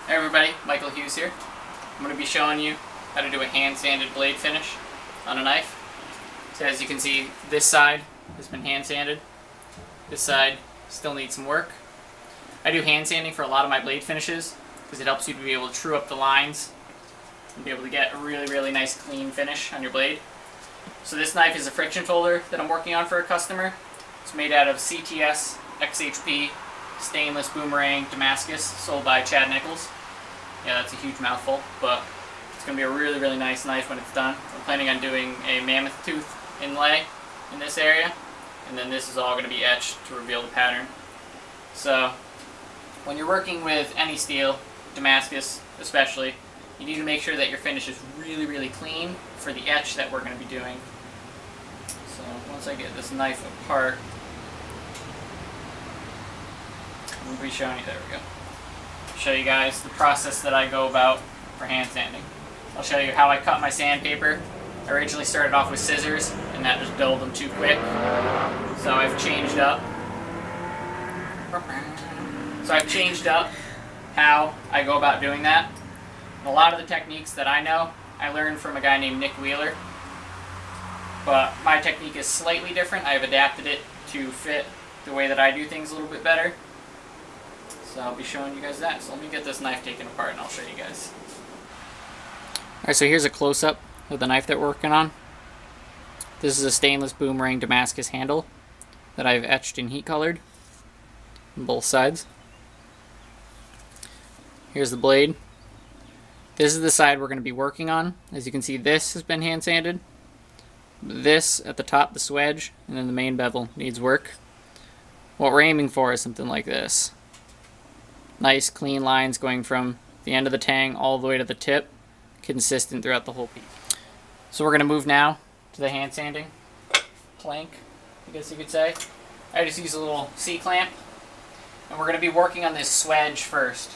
Hey everybody, Michael Hughes here. I'm going to be showing you how to do a hand sanded blade finish on a knife. So as you can see, this side has been hand sanded. This side still needs some work. I do hand sanding for a lot of my blade finishes because it helps you to be able to true up the lines and be able to get a really nice clean finish on your blade. So this knife is a friction folder that I'm working on for a customer. It's made out of CTS XHP stainless boomerang Damascus, sold by Nichols. Yeah, that's a huge mouthful, but it's going to be a really nice knife when it's done. I'm planning on doing a mammoth tooth inlay in this area, and then this is all going to be etched to reveal the pattern. So when you're working with any steel, Damascus especially, you need to make sure that your finish is really clean for the etch that we're going to be doing. So once I get this knife apart, I'm going to be showing you, there we go. Show you guys the process that I go about for hand sanding. I'll show you how I cut my sandpaper. I originally started off with scissors and that just dulled them too quick. So I've changed up. How I go about doing that. And a lot of the techniques that I know, I learned from a guy named Nick Wheeler. But my technique is slightly different. I've adapted it to fit the way that I do things a little bit better. So I'll be showing you guys that. So let me get this knife taken apart and I'll show you guys. Alright, so here's a close-up of the knife that we're working on. This is a stainless boomerang Damascus handle that I've etched and heat colored on both sides. Here's the blade. This is the side we're going to be working on. As you can see, this has been hand sanded. This at the top, the swedge, and then the main bevel needs work. What we're aiming for is something like this. Nice clean lines going from the end of the tang all the way to the tip, consistent throughout the whole piece. So we're going to move now to the hand sanding plank, I guess you could say. I just use a little C-clamp, and we're going to be working on this swedge first.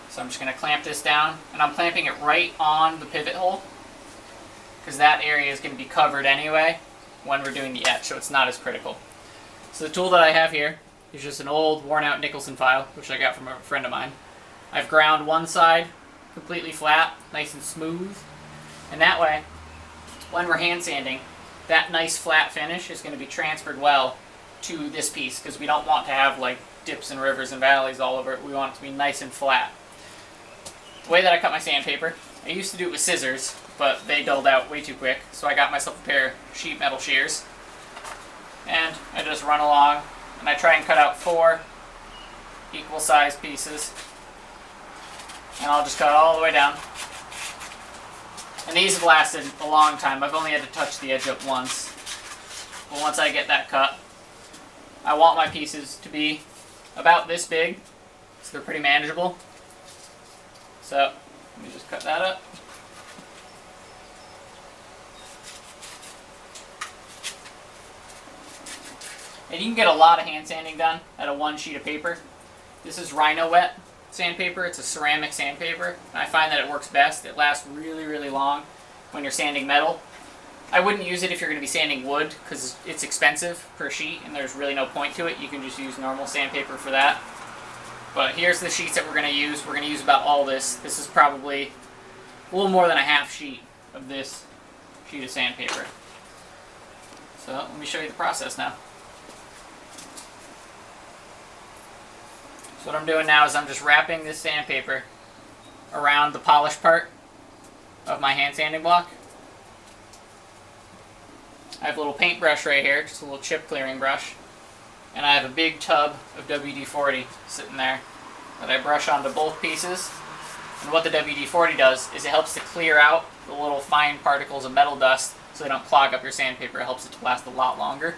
So I'm just going to clamp this down, and I'm clamping it right on the pivot hole, because that area is going to be covered anyway when we're doing the etch, so it's not as critical. So the tool that I have here is just an old worn-out Nichols file, which I got from a friend of mine. I've ground one side completely flat, nice and smooth, and that way, when we're hand sanding, that nice flat finish is going to be transferred well to this piece, because we don't want to have like dips and rivers and valleys all over it. We want it to be nice and flat. The way that I cut my sandpaper, I used to do it with scissors, but they dulled out way too quick, so I got myself a pair of sheet metal shears, and I just run along, and I try and cut out 4 equal sized pieces, and I'll just cut all the way down. And these have lasted a long time. I've only had to touch the edge up once. But once I get that cut, I want my pieces to be about this big, so they're pretty manageable. So let me just cut that up. And you can get a lot of hand sanding done out of one sheet of paper. This is Rhino Wet sandpaper. It's a ceramic sandpaper. And I find that it works best. It lasts really long when you're sanding metal. I wouldn't use it if you're going to be sanding wood because it's expensive per sheet and there's really no point to it. You can just use normal sandpaper for that. But here's the sheets that we're going to use. We're going to use about all this. This is probably a little more than a half sheet of this sheet of sandpaper. So let me show you the process now. So what I'm doing now is I'm just wrapping this sandpaper around the polished part of my hand sanding block. I have a little paintbrush right here, just a little chip clearing brush. And I have a big tub of WD-40 sitting there that I brush onto both pieces. And what the WD-40 does is it helps to clear out the little fine particles of metal dust so they don't clog up your sandpaper. It helps it to last a lot longer.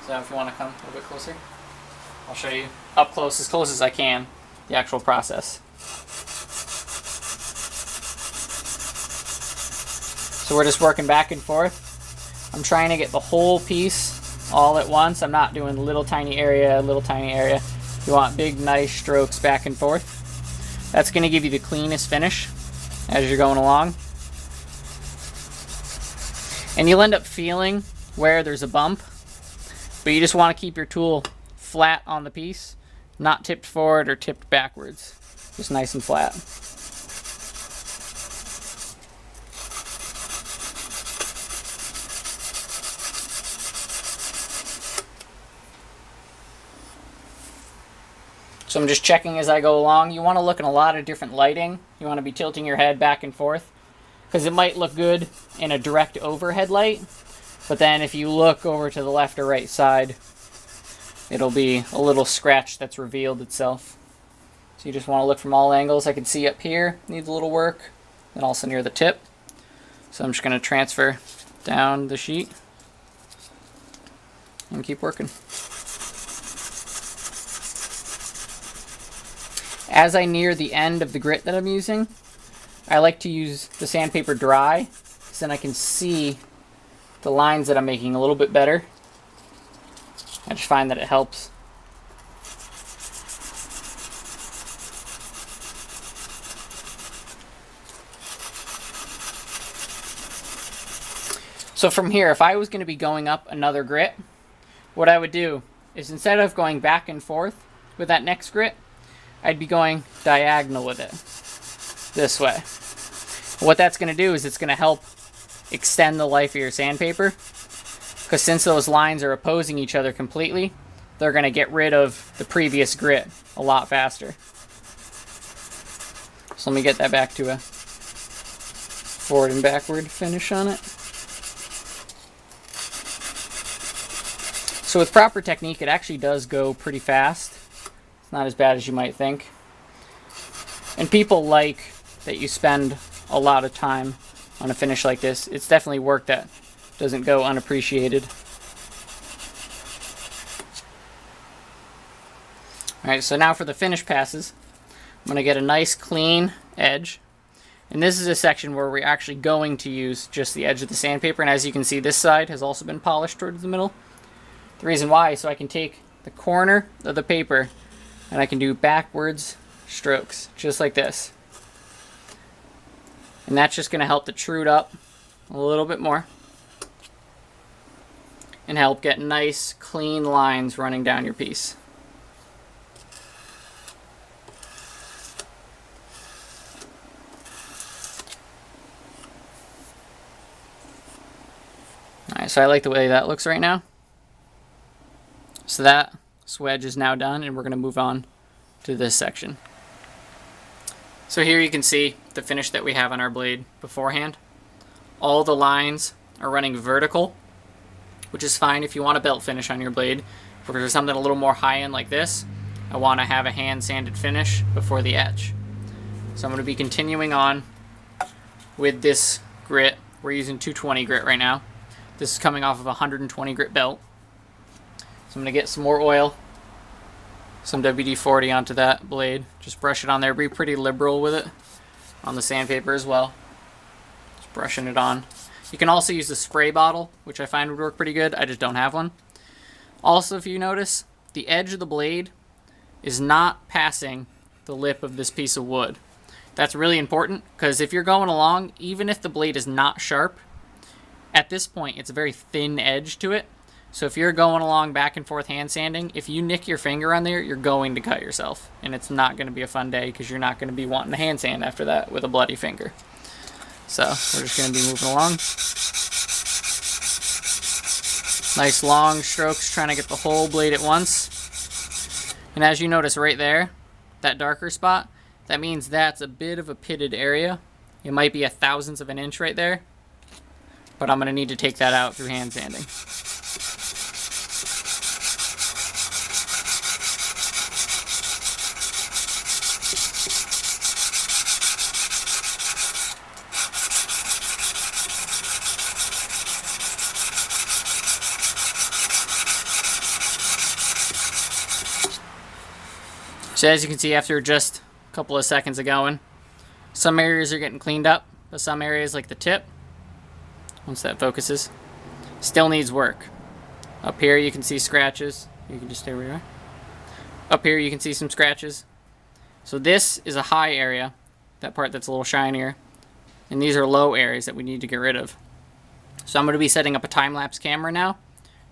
So if you want to come a little bit closer, I'll show you up close as I can, the actual process. So we're just working back and forth. I'm trying to get the whole piece all at once. I'm not doing little tiny area. You want big, nice strokes back and forth. That's going to give you the cleanest finish as you're going along. And you'll end up feeling where there's a bump, but you just want to keep your tool flat on the piece, not tipped forward or tipped backwards. just nice and flat. So I'm just checking as I go along. You want to look in a lot of different lighting. You want to be tilting your head back and forth, because it might look good in a direct overhead light, but then if you look over to the left or right side, it'll be a little scratch that's revealed itself. So you just want to look from all angles. I can see up here needs a little work, and also near the tip. So I'm just going to transfer down the sheet and keep working. As I near the end of the grit that I'm using, I like to use the sandpaper dry, because then I can see the lines that I'm making a little bit better. I just find that it helps. So from here, if I was going to be going up another grit, what I would do is, instead of going back and forth with that next grit, I'd be going diagonal with it, this way. What that's going to do is it's going to help extend the life of your sandpaper, because since those lines are opposing each other completely, they're going to get rid of the previous grit a lot faster. So let me get that back to a forward and backward finish on it. So with proper technique, it actually does go pretty fast. It's not as bad as you might think. And people like that you spend a lot of time on a finish like this. It's definitely work that doesn't go unappreciated. Alright, so now for the finish passes, I'm going to get a nice clean edge. And this is a section where we're actually going to use just the edge of the sandpaper. And as you can see, this side has also been polished towards the middle. The reason why is so I can take the corner of the paper and I can do backwards strokes, just like this. And that's just going to help to trude up a little bit more and help get nice, clean lines running down your piece. Alright, so I like the way that looks right now. So that wedge is now done, and we're going to move on to this section. So here you can see the finish that we have on our blade beforehand. All the lines are running vertical, which is fine if you want a belt finish on your blade. For something a little more high-end like this, I want to have a hand-sanded finish before the etch. So I'm going to be continuing on with this grit. We're using 220 grit right now. This is coming off of a 120 grit belt. So I'm going to get some more oil, some WD-40 onto that blade. Just brush it on there. Be pretty liberal with it on the sandpaper as well. Just brushing it on. You can also use the spray bottle, which I find would work pretty good. I just don't have one. Also, if you notice, the edge of the blade is not passing the lip of this piece of wood. That's really important, because if you're going along, even if the blade is not sharp, at this point it's a very thin edge to it. So if you're going along back and forth hand sanding, if you nick your finger on there, you're going to cut yourself. And it's not going to be a fun day, because you're not going to be wanting to hand sand after that with a bloody finger. So we're just going to be moving along. Nice long strokes, trying to get the whole blade at once. And as you notice right there, that darker spot, that means that's a bit of a pitted area. It might be a thousandth of an inch right there, but I'm going to need to take that out through hand sanding. So as you can see, after just a couple of seconds of going, some areas are getting cleaned up, but some areas like the tip, once that focuses, still needs work. Up here you can see scratches. You can just stay where you are. Up here you can see some scratches. So this is a high area, that part that's a little shinier, and these are low areas that we need to get rid of. So I'm going to be setting up a time-lapse camera now,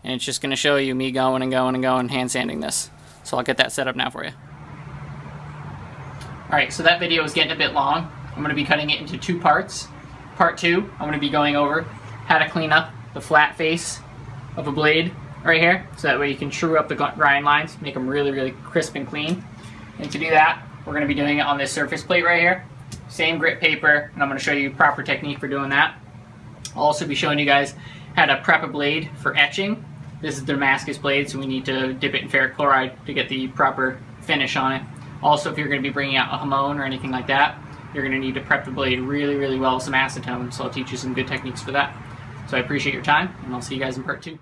and it's just going to show you me going and going and going, hand sanding this. So I'll get that set up now for you. Alright, so that video is getting a bit long. I'm going to be cutting it into 2 parts. Part 2, I'm going to be going over how to clean up the flat face of a blade right here, so that way you can true up the grind lines, make them really, really crisp and clean. And to do that, we're going to be doing it on this surface plate right here. Same grit paper, and I'm going to show you proper technique for doing that. I'll also be showing you guys how to prep a blade for etching. This is the Damascus blade, so we need to dip it in ferric chloride to get the proper finish on it. Also, if you're going to be bringing out a hamon or anything like that, you're going to need to prep the blade really, really well with some acetone, so I'll teach you some good techniques for that. So I appreciate your time, and I'll see you guys in part 2.